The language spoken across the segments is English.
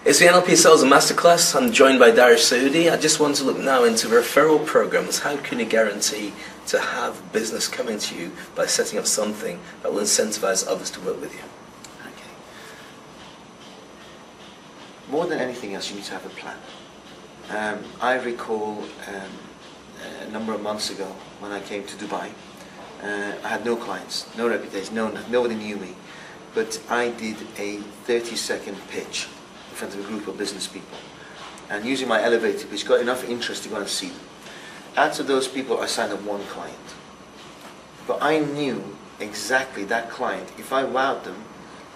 It's the NLP Sales Masterclass. I'm joined by Darish Saudi. I just want to look now into referral programs. How can you guarantee to have business coming to you by setting up something that will incentivize others to work with you? Okay. More than anything else, you need to have a plan. I recall a number of months ago when I came to Dubai. I had no clients, no reputation, nobody knew me. But I did a 30-second pitch in front of a group of business people. And using my elevator pitch, got enough interest to go and see them. Out of those people, I signed up one client. But I knew exactly that client, if I wowed them,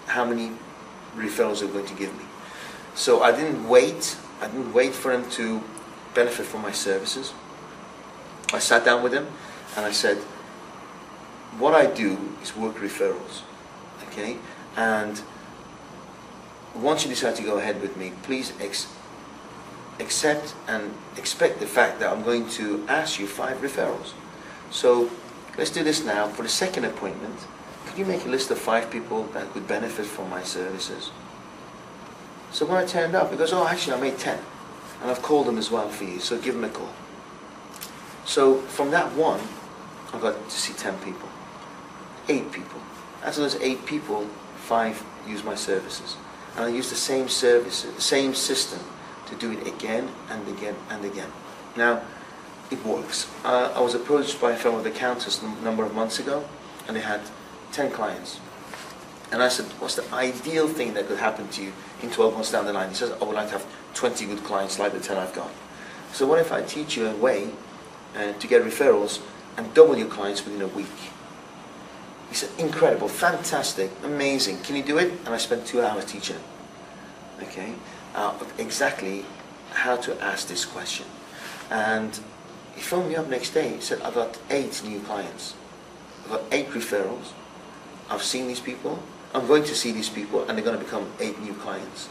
how many referrals they were going to give me. So I didn't wait for them to benefit from my services. I sat down with them and I said, what I do is work referrals, okay? And once you decide to go ahead with me, please accept and expect the fact that I'm going to ask you 5 referrals. So let's do this now. For the second appointment, could you make a list of 5 people that could benefit from my services? So when I turned up, he goes, oh, actually I made 10. And I've called them as well for you, so give them a call. So from that one, I got to see 10 people, 8 people. Out of those 8 people, 5 used my services. And I used the same services, the same system to do it again and again and again. Now, it works. I was approached by a firm of accountants a number of months ago, and they had 10 clients. And I said, what's the ideal thing that could happen to you in 12 months down the line? He says, I would like to have 20 good clients like the 10 I've got. So what if I teach you a way to get referrals and double your clients within a week? He said, incredible, fantastic, amazing. Can you do it? And I spent 2 hours teaching him. Okay, exactly how to ask this question. And he phoned me up next day. He said, I've got 8 new clients. I've got 8 referrals. I've seen these people. I'm going to see these people, and they're going to become 8 new clients.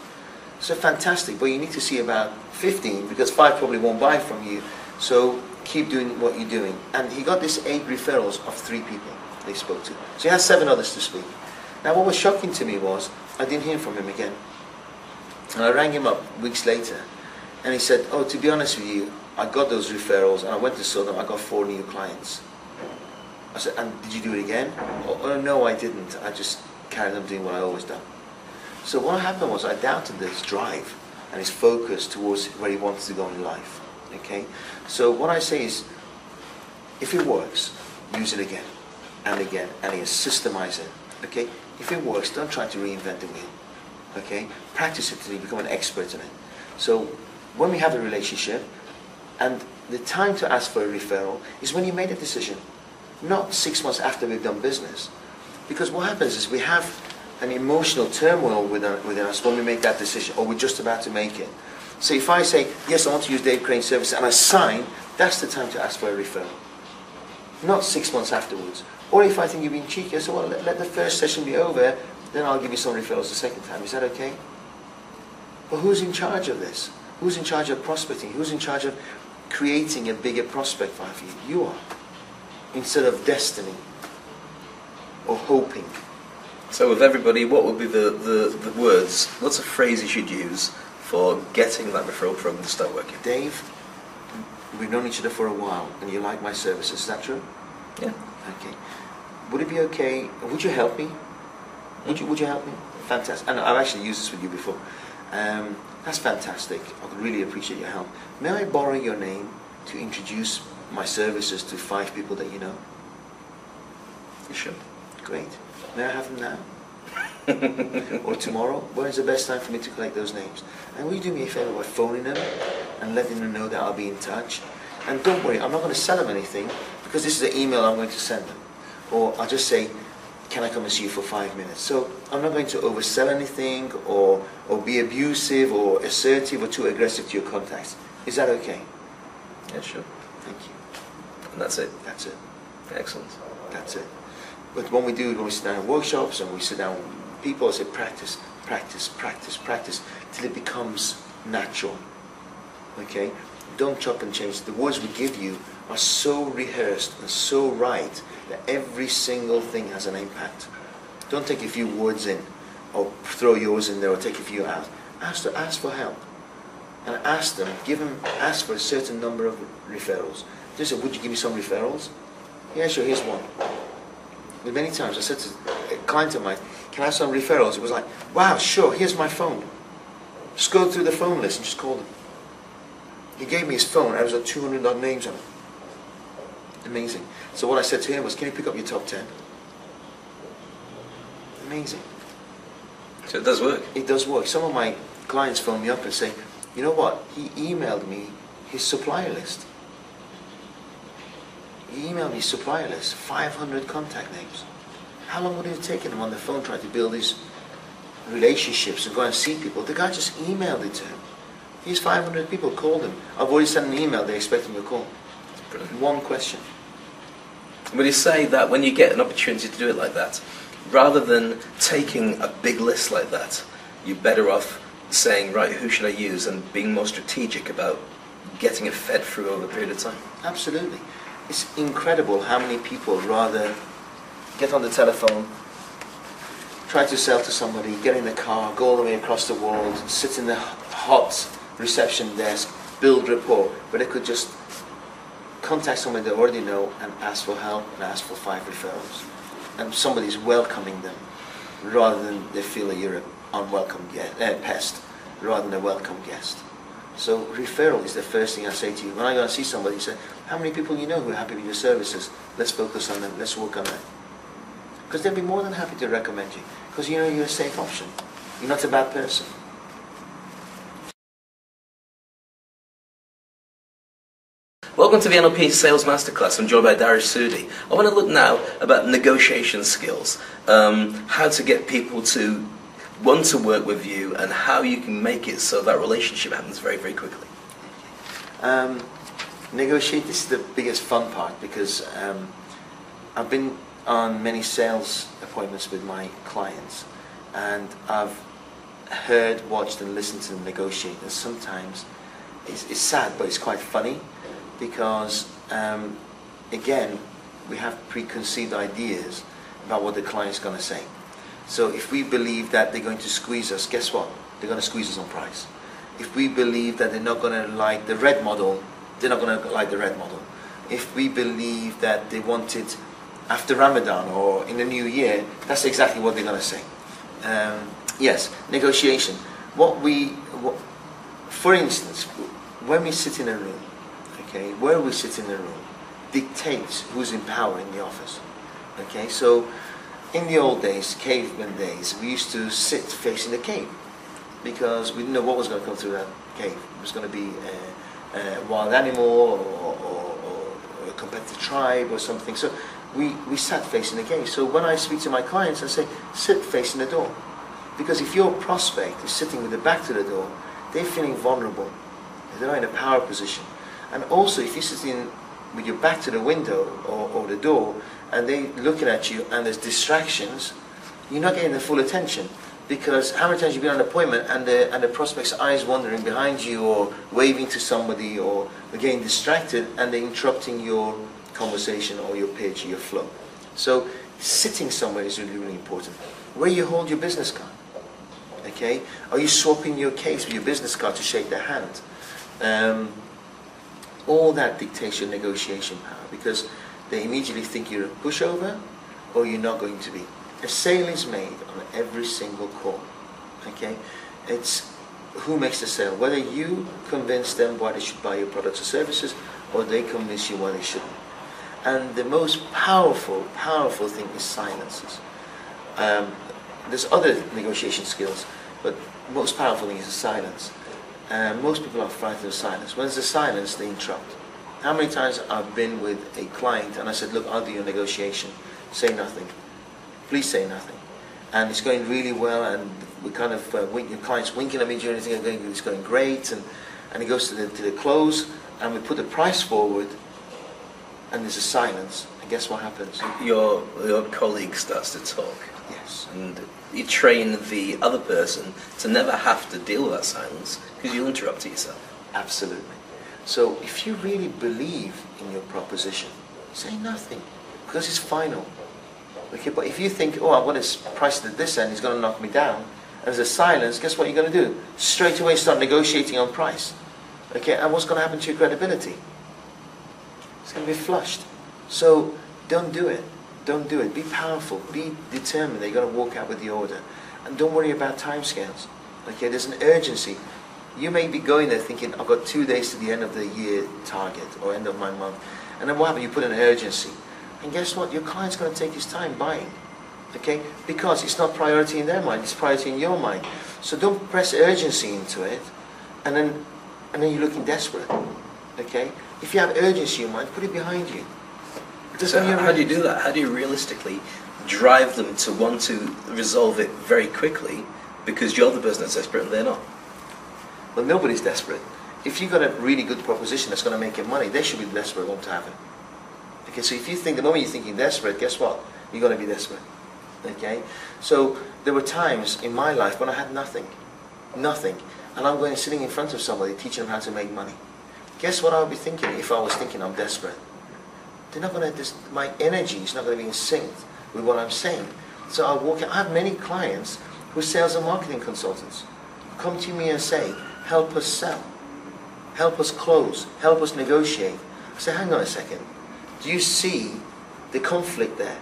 So fantastic, but you need to see about 15 because 5 probably won't buy from you. So keep doing what you're doing. And he got this 8 referrals of 3 people they spoke to. So he has 7 others to speak. Now what was shocking to me was I didn't hear from him again. And I rang him up weeks later, and he said, oh, to be honest with you, I got those referrals and I went to sell them, I got 4 new clients. I said, and did you do it again? Oh, no, I didn't. I just carried on doing what I always done. So what happened was I doubted his drive and his focus towards where he wants to go in life. Okay? So what I say is, if it works, use it again and again and again. Systemize it. Okay? If it works, don't try to reinvent the wheel. Okay? Practice it till you become an expert in it. So when we have a relationship, and the time to ask for a referral is when you made a decision, not 6 months after we've done business. Because what happens is we have an emotional turmoil within us when we make that decision, or we're just about to make it. So if I say, yes, I want to use Dave Crane's service, and I sign, that's the time to ask for a referral. Not 6 months afterwards. Or if I think you're being cheeky, I say, well, let the first session be over, then I'll give you some referrals the second time. Is that okay? But who's in charge of this? Who's in charge of prospecting? Who's in charge of creating a bigger prospect file for you? You are. Instead of destiny or hoping. So with everybody, what would be the words, what's a phrase you should use for getting that referral program to start working? Dave, we've known each other for a while and you like my services, is that true? Yeah. Okay. Would it be okay, would you help me? Would you help me? Fantastic. And I've actually used this with you before. That's fantastic. I would really appreciate your help. May I borrow your name to introduce my services to 5 people that you know? You should. Great. May I have them now? Or tomorrow? When is the best time for me to collect those names? And will you do me a favor by phoning them and letting them know that I'll be in touch? And don't worry, I'm not going to sell them anything because this is the email I'm going to send them. Or I'll just say, can I come and see you for 5 minutes? So I'm not going to oversell anything or be abusive or assertive or too aggressive to your contacts. Is that okay? Yeah, sure. Thank you. And that's it? That's it. Excellent. That's it. But when we sit down in workshops and we sit down with people, I say practice, practice, practice, practice, till it becomes natural. Okay? Don't chop and change. The words we give you are so rehearsed and so right that every single thing has an impact. Don't take a few words in or throw yours in there or take a few out. ask for help. And ask them, ask for a certain number of referrals. They said, would you give me some referrals? Yeah, sure, here's one. But many times I said to a client of mine, can I have some referrals? It was like, wow, sure, here's my phone. Just go through the phone list and just call them. He gave me his phone, and there was like 200 odd names on it. Amazing. So what I said to him was, can you pick up your top 10? Amazing. So it does work? It does work. Some of my clients phone me up and say, you know what, he emailed me his supplier list. He emailed me his supplier list, 500 contact names. How long would it have taken him on the phone trying to build his relationships and go and see people? The guy just emailed it to him. These 500 people called him. I've already sent an email, they expect him to call. Brilliant. One question. Would you say that when you get an opportunity to do it like that, rather than taking a big list like that, you're better off saying, right, who should I use, and being more strategic about getting it fed through over a period of time? Absolutely. It's incredible how many people rather get on the telephone, try to sell to somebody, get in the car, go all the way across the world, sit in the hot reception desk, build rapport, but they could just contact somebody they already know and ask for help and ask for 5 referrals. And somebody's welcoming them rather than they feel that you're an unwelcome pest rather than a welcome guest. So referral is the first thing I say to you. When I go and see somebody, you say, how many people you know who are happy with your services? Let's focus on them, let's work on that. Because they'll be more than happy to recommend you. Because you know you're a safe option. You're not a bad person. Welcome to the NLP Sales Masterclass. I'm joined by Darish Sudi. I want to look now about negotiation skills, how to get people to want to work with you, and how you can make it so that relationship happens very, very quickly. Negotiate, this is the biggest fun part, because I've been on many sales appointments with my clients, and I've heard, watched and listened to them negotiate, and sometimes it's sad, but it's quite funny, because again, we have preconceived ideas about what the client's going to say. So if we believe that they're going to squeeze us, guess what? They're going to squeeze us on price. If we believe that they're not going to like the red model, they're not going to like the red model. If we believe that they want it after Ramadan or in the new year, that's exactly what they're going to say. Yes, negotiation. For instance, when we sit in a room, okay, where we sit in the room dictates who's in power in the office. Okay, so in the old days, caveman days, we used to sit facing the cave because we didn't know what was going to come through that cave. It was going to be a wild animal or a competitive tribe or something. So we sat facing the cave. So when I speak to my clients, I say, sit facing the door. Because if your prospect is sitting with the back to the door, they're feeling vulnerable. They're not in a power position. And also, if you're sitting with your back to the window or the door, and they're looking at you and there's distractions, you're not getting the full attention. Because how many times you've been on an appointment and the prospect's eyes wandering behind you or waving to somebody or getting distracted and they're interrupting your conversation or your pitch or your flow. So sitting somewhere is really, really important. Where you hold your business card. Okay? Are you swapping your case with your business card to shake their hand? All that dictates your negotiation power, because they immediately think you're a pushover or you're not going to be. A sale is made on every single call. Okay? It's who makes the sale. Whether you convince them why they should buy your products or services, or they convince you why they shouldn't. And the most powerful thing is silences. There's other negotiation skills, but the most powerful thing is the silence. Most people are frightened of silence. When there's a silence, they interrupt. How many times I've been with a client and I said, look, I'll do your negotiation. Say nothing. Please say nothing. And it's going really well, and we kind of the client's winking at me during the thing, it's going great, and it goes to the close, and we put the price forward, and there's a silence, and guess what happens? Your colleague starts to talk. Yes. And you train the other person to never have to deal with that silence, because you'll interrupt it yourself. Absolutely. So if you really believe in your proposition, say nothing, because it's final. Okay, but if you think, oh, I'm going to price it at this end, he's going to knock me down, and there's a silence, guess what you're going to do? Straight away start negotiating on price. Okay, and what's going to happen to your credibility? It's going to be flushed. So don't do it. Don't do it. Be powerful. Be determined that you're going to walk out with the order. And don't worry about timescales. Okay, there's an urgency. You may be going there thinking, I've got 2 days to the end of the year target or end of my month. And then what happens? You put an urgency. And guess what? Your client's going to take his time buying. Okay? Because it's not priority in their mind, it's priority in your mind. So don't press urgency into it and then you're looking desperate. Okay? If you have urgency in your mind, put it behind you. So how do you do that? How do you realistically drive them to want to resolve it very quickly because you're the business expert and they're not? Well, nobody's desperate. If you've got a really good proposition that's going to make you money, they should be desperate want to have it. Okay, so if you think, the moment you're thinking desperate, guess what? You're going to be desperate. Okay? So there were times in my life when I had nothing. Nothing. And I'm going sitting in front of somebody teaching them how to make money. Guess what I would be thinking if I was thinking I'm desperate? They're not going to, my energy is not going to be in sync with what I'm saying. So I'll walk out. I have many clients who are sales and marketing consultants come to me and say, help us sell, help us close, help us negotiate. I say, hang on a second. Do you see the conflict there?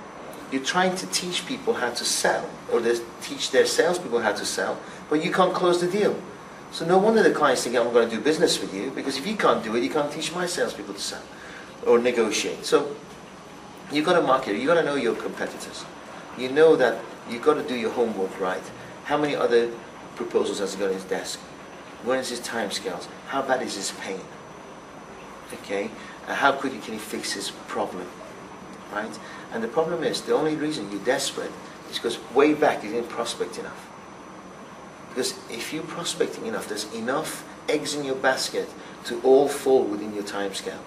You're trying to teach people how to sell, or teach their salespeople how to sell, but you can't close the deal. So no wonder the clients think, I'm going to do business with you, because if you can't do it, you can't teach my salespeople to sell or negotiate. So you've got to market, you've got to know your competitors. You know that you've got to do your homework right. How many other proposals has he got on his desk? When is his time scales? How bad is his pain? Okay? How quickly can he fix his problem? Right? And the problem is, the only reason you're desperate is because way back you didn't prospect enough. Because if you're prospecting enough, there's enough eggs in your basket to all fall within your time scale.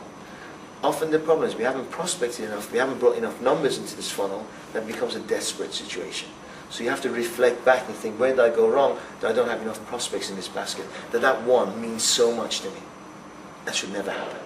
Often the problem is we haven't prospected enough, we haven't brought enough numbers into this funnel, that becomes a desperate situation. So you have to reflect back and think, where did I go wrong? That I don't have enough prospects in this basket. That one means so much to me. That should never happen.